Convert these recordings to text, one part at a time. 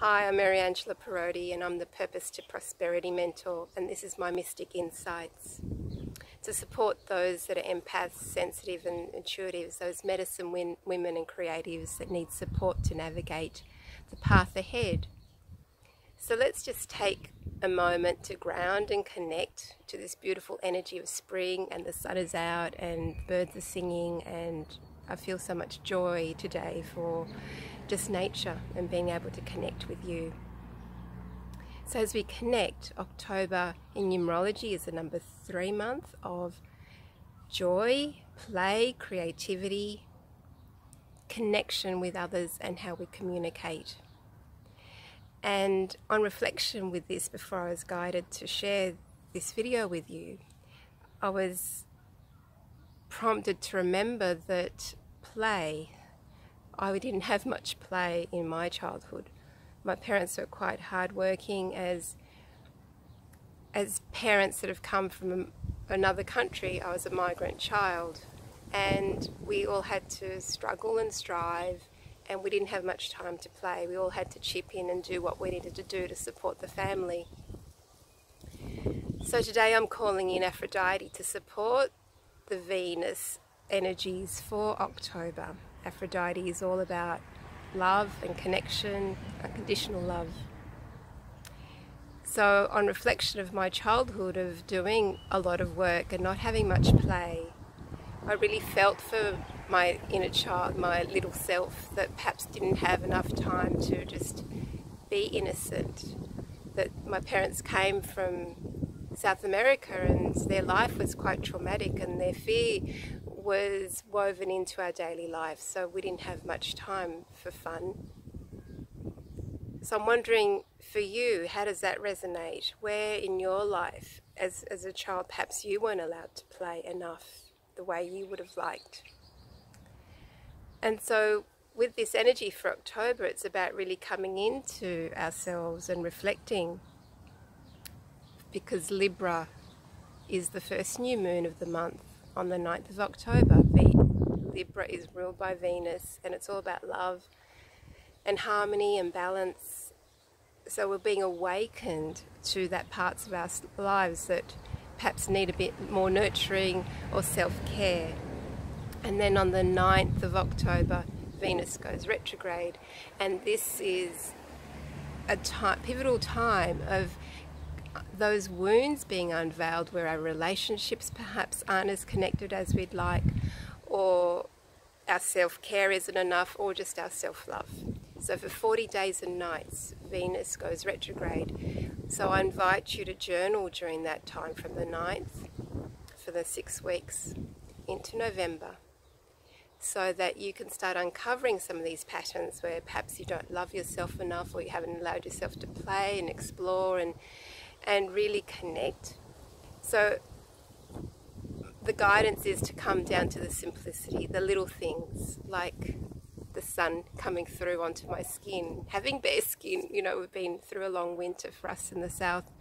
Hi, I'm Mariangela Parodi and I'm the Purpose to Prosperity Mentor, and this is my Mystic Insights to support those that are empaths, sensitive and intuitives, those medicine women and creatives that need support to navigate the path ahead. So let's just take a moment to ground and connect to this beautiful energy of spring, and the sun is out and birds are singing, and I feel so much joy today for just nature and being able to connect with you. So as we connect, October in numerology is the number 3 month of joy, play, creativity, connection with others and how we communicate. And on reflection with this, before I was guided to share this video with you, I was prompted to remember that play, I didn't have much play in my childhood. My parents were quite hardworking as parents that have come from another country. I was a migrant child, and we all had to struggle and strive, and we didn't have much time to play. We all had to chip in and do what we needed to do to support the family. So today I'm calling in Aphrodite to support the Venus energies for October. Aphrodite is all about love and connection, unconditional love. So on reflection of my childhood of doing a lot of work and not having much play, I really felt for my inner child, my little self, that perhaps didn't have enough time to just be innocent. That my parents came from South America and their life was quite traumatic, and their fear was woven into our daily life, so we didn't have much time for fun. So I'm wondering, for you, how does that resonate? Where in your life as a child perhaps you weren't allowed to play enough the way you would have liked? And so with this energy for October, it's about really coming into ourselves and reflecting, because Libra is the first new moon of the month on the 9th of October. Libra is ruled by Venus, and it's all about love and harmony and balance. So we're being awakened to that parts of our lives that perhaps need a bit more nurturing or self-care. And then on the 9th of October, Venus goes retrograde, and this is a pivotal time of those wounds being unveiled, where our relationships perhaps aren't as connected as we'd like, or our self-care isn't enough, or just our self-love. So for 40 days and nights, Venus goes retrograde. So I invite you to journal during that time from the 9th for the 6 weeks into November, so that you can start uncovering some of these patterns where perhaps you don't love yourself enough, or you haven't allowed yourself to play and explore and really connect. So the guidance is to come down to the simplicity, the little things, like the sun coming through onto my skin, having bare skin. You know, we've been through a long winter for us in the south,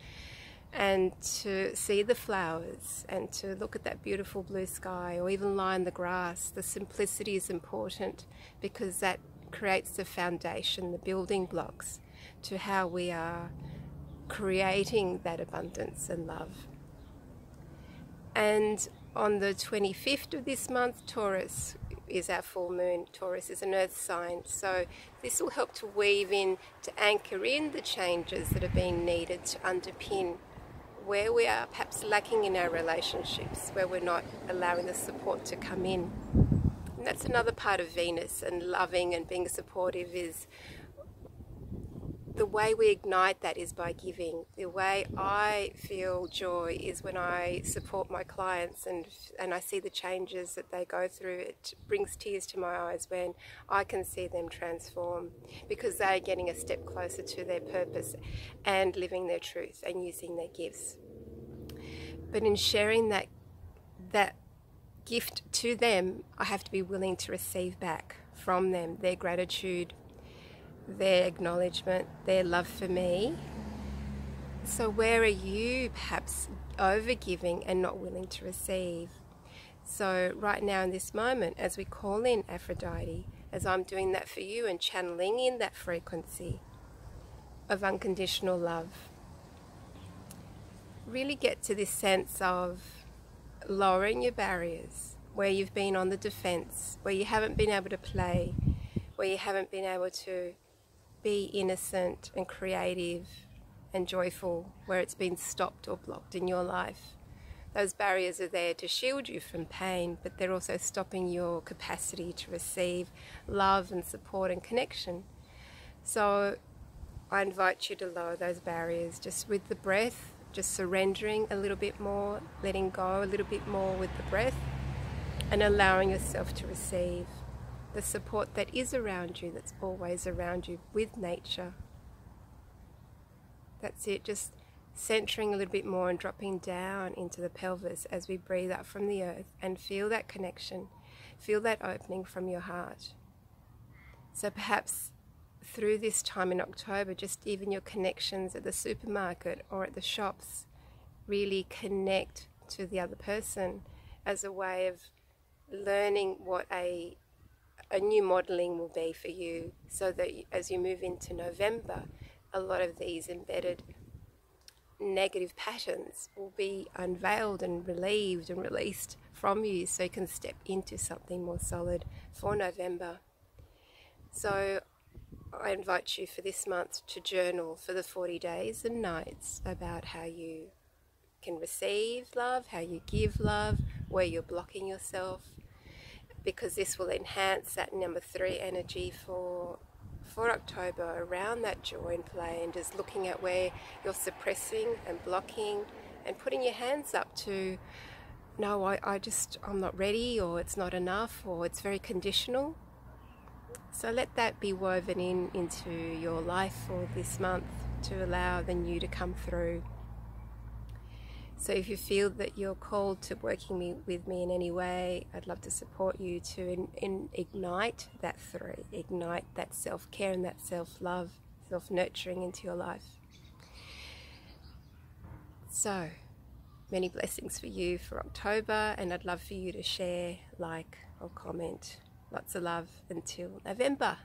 and to see the flowers and to look at that beautiful blue sky, or even lie in the grass. The simplicity is important, because that creates the foundation, the building blocks to how we are creating that abundance and love. And on the 25th of this month, Taurus is our full moon. Taurus is an earth sign, so this will help to weave in, to anchor in the changes that are being needed to underpin where we are perhaps lacking in our relationships, where we're not allowing the support to come in. And that's another part of Venus, and loving and being supportive is the way we ignite that is by giving. The way I feel joy is when I support my clients and I see the changes that they go through. It brings tears to my eyes when I can see them transform, because they're getting a step closer to their purpose and living their truth and using their gifts. But in sharing that gift to them, I have to be willing to receive back from them their gratitude, their acknowledgement, their love for me. So where are you perhaps over-giving and not willing to receive? So right now in this moment, as we call in Aphrodite, as I'm doing that for you and channeling in that frequency, of unconditional love. Really get to this sense of lowering your barriers, where you've been on the defense, where you haven't been able to play, where you haven't been able to be innocent and creative and joyful, where it's been stopped or blocked in your life. Those barriers are there to shield you from pain, but they're also stopping your capacity to receive love and support and connection. So I invite you to lower those barriers just with the breath, just surrendering a little bit more, letting go a little bit more with the breath, and allowing yourself to receive the support that is around you, that's always around you with nature. That's it, just centering a little bit more and dropping down into the pelvis as we breathe up from the earth, and feel that connection, feel that opening from your heart. So perhaps through this time in October, just even your connections at the supermarket or at the shops, really connect to the other person as a way of learning what a new modelling will be for you, so that as you move into November, a lot of these embedded negative patterns will be unveiled and relieved and released from you, so you can step into something more solid for November. So I invite you for this month to journal for the 40 days and nights about how you can receive love, how you give love, where you're blocking yourself, because this will enhance that number 3 energy for October, around that joy and play, and just looking at where you're suppressing and blocking, and putting your hands up to, no, I'm not ready, or it's not enough, or it's very conditional. So let that be woven into your life for this month to allow the new to come through. So if you feel that you're called to working with me in any way, I'd love to support you to ignite that 3, ignite that self-care and that self-love, self-nurturing into your life. So many blessings for you for October, and I'd love for you to share, like, or comment. Lots of love until November.